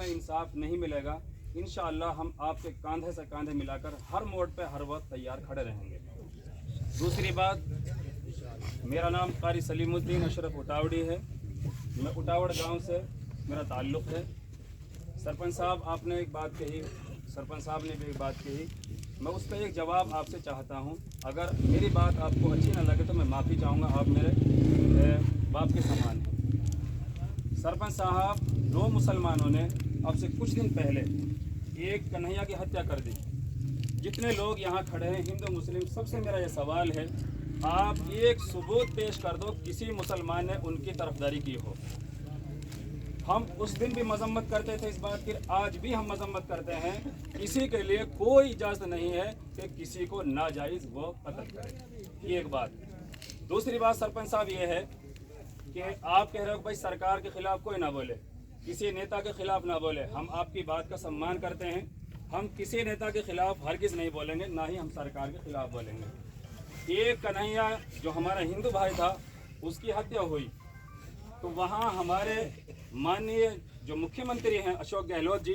हमें इंसाफ नहीं मिलेगा, इंशाअल्लाह हम आपके कांधे से कांधे मिलाकर हर मोड़ पे हर वक्त तैयार खड़े रहेंगे। दूसरी बात, मेरा नाम कारी सलीमुद्दीन अशरफ उटावड़ी है। मैं उटावड़ गांव से मेरा ताल्लुक़ है। सरपंच साहब आपने एक बात कही, सरपंच साहब ने भी एक बात कही, मैं उस पर एक जवाब आपसे चाहता हूं। अगर मेरी बात आपको अच्छी ना लगे तो मैं माफ़ी चाहूँगा, आप मेरे बाप के समान हैं। सरपंच साहब, 2 मुसलमानों ने अब से कुछ दिन पहले एक कन्हैया की हत्या कर दी। जितने लोग यहाँ खड़े हैं हिंदू मुस्लिम, सबसे मेरा ये सवाल है, आप एक सबूत पेश कर दो किसी मुसलमान ने उनकी तरफदारी की हो। हम उस दिन भी मजम्मत करते थे इस बात की, आज भी हम मजम्मत करते हैं। किसी के लिए कोई इजाज़त नहीं है कि किसी को नाजायज़ वो कत्ल करे। ये एक बात। दूसरी बात सरपंच साहब ये है कि आप कह रहे हो भाई सरकार के खिलाफ कोई ना बोले, किसी नेता के खिलाफ ना बोले। हम आपकी बात का सम्मान करते हैं, हम किसी नेता के खिलाफ हरगिज़ नहीं बोलेंगे, ना ही हम सरकार के खिलाफ बोलेंगे। एक कन्हैया जो हमारा हिंदू भाई था, उसकी हत्या हुई तो वहाँ हमारे माननीय जो मुख्यमंत्री हैं अशोक गहलोत जी,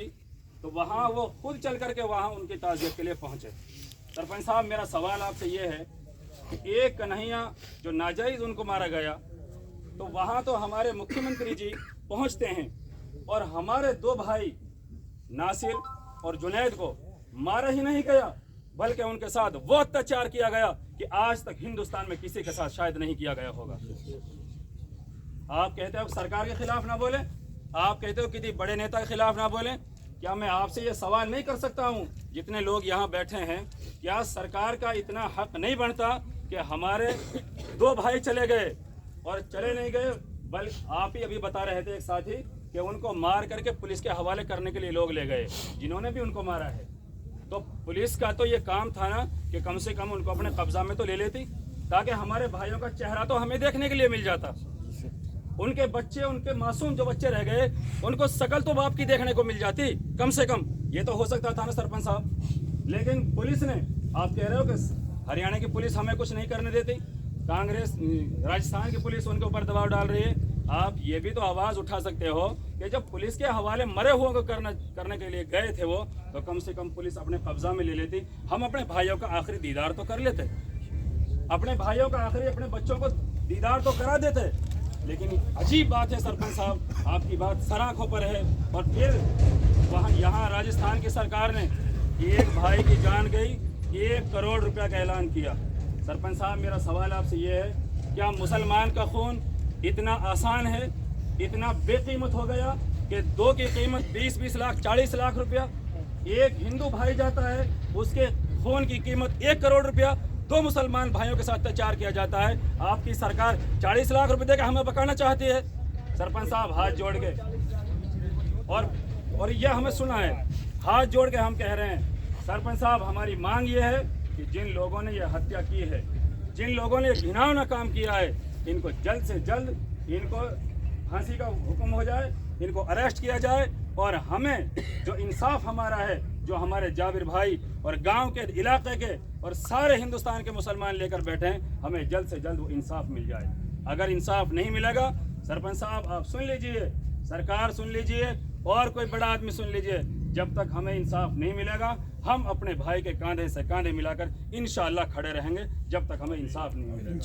तो वहाँ वो खुद चल करके वहाँ उनकी ताज़ियत के लिए पहुँचे। सरपंच साहब, मेरा सवाल आपसे ये है कि एक कन्हैया जो नाजायज़ उनको मारा गया, तो वहाँ तो हमारे मुख्यमंत्री जी पहुँचते हैं और हमारे 2 भाई नासिर और जुनैद को मारा ही नहीं गया, बल्कि उनके साथ वो अत्याचार किया गया कि आज तक हिंदुस्तान में किसी के साथ शायद नहीं किया गया होगा। आप कहते हो सरकार के खिलाफ ना बोले, आप कहते हो किसी बड़े नेता के खिलाफ ना बोले। क्या मैं आपसे ये सवाल नहीं कर सकता हूँ, जितने लोग यहाँ बैठे हैं, क्या सरकार का इतना हक नहीं बनता कि हमारे 2 भाई चले गए और चले नहीं गए, बल्कि आप ही अभी बता रहे थे एक साथी कि उनको मार करके पुलिस के हवाले करने के लिए लोग ले गए, जिन्होंने भी उनको मारा है। तो पुलिस का तो ये काम था ना कि कम से कम उनको अपने कब्जा में तो ले लेती, ताकि हमारे भाइयों का चेहरा तो हमें देखने के लिए मिल जाता। उनके बच्चे, उनके मासूम जो बच्चे रह गए, उनको शकल तो बाप की देखने को मिल जाती कम से कम। ये तो हो सकता था ना सरपंच साहब। लेकिन पुलिस ने, आप कह रहे हो कि हरियाणा की पुलिस हमें कुछ नहीं करने देती, कांग्रेस राजस्थान की पुलिस उनके ऊपर दबाव डाल रही है। आप ये भी तो आवाज़ उठा सकते हो कि जब पुलिस के हवाले मरे हुए को करने के लिए गए थे वो, तो कम से कम पुलिस अपने कब्जा में ले लेती। हम अपने भाइयों का आखिरी दीदार तो कर लेते, अपने भाइयों का आखिरी, अपने बच्चों को दीदार तो करा देते। लेकिन अजीब बात है सरपंच साहब, आपकी बात सर आँखों पर है और फिर वहाँ यहाँ राजस्थान की सरकार ने एक भाई की जान गई, 1 करोड़ रुपया का ऐलान किया। सरपंच साहब, मेरा सवाल आपसे ये है, क्या मुसलमान का खून इतना आसान है, इतना बेकीमत हो गया कि 2 की कीमत 20-20 लाख 40 लाख रुपया? एक हिंदू भाई जाता है, उसके खून की कीमत 1 करोड़ रुपया। 2 मुसलमान भाइयों के साथ अत्याचार किया जाता है, आपकी सरकार 40 लाख रुपए देकर हमें पकड़ना चाहती है। सरपंच साहब, हाथ जोड़ के, और यह हमें सुना है, हाथ जोड़ के हम कह रहे हैं सरपंच साहब, हमारी मांग ये है कि जिन लोगों ने यह हत्या की है, जिन लोगों ने घिनौना काम किया है, इनको जल्द से जल्द इनको फांसी का हुक्म हो जाए, इनको अरेस्ट किया जाए और हमें जो इंसाफ हमारा है, जो हमारे जाबिर भाई और गांव के इलाके के और सारे हिंदुस्तान के मुसलमान लेकर बैठे हैं, हमें जल्द से जल्द वो इंसाफ मिल जाए। अगर इंसाफ नहीं मिलेगा, सरपंच साहब आप सुन लीजिए, सरकार सुन लीजिए और कोई बड़ा आदमी सुन लीजिए, जब तक हमें इंसाफ नहीं मिलेगा हम अपने भाई के कांधे से कांधे मिलाकर इंशाअल्लाह खड़े रहेंगे, जब तक हमें इंसाफ नहीं मिलेगा।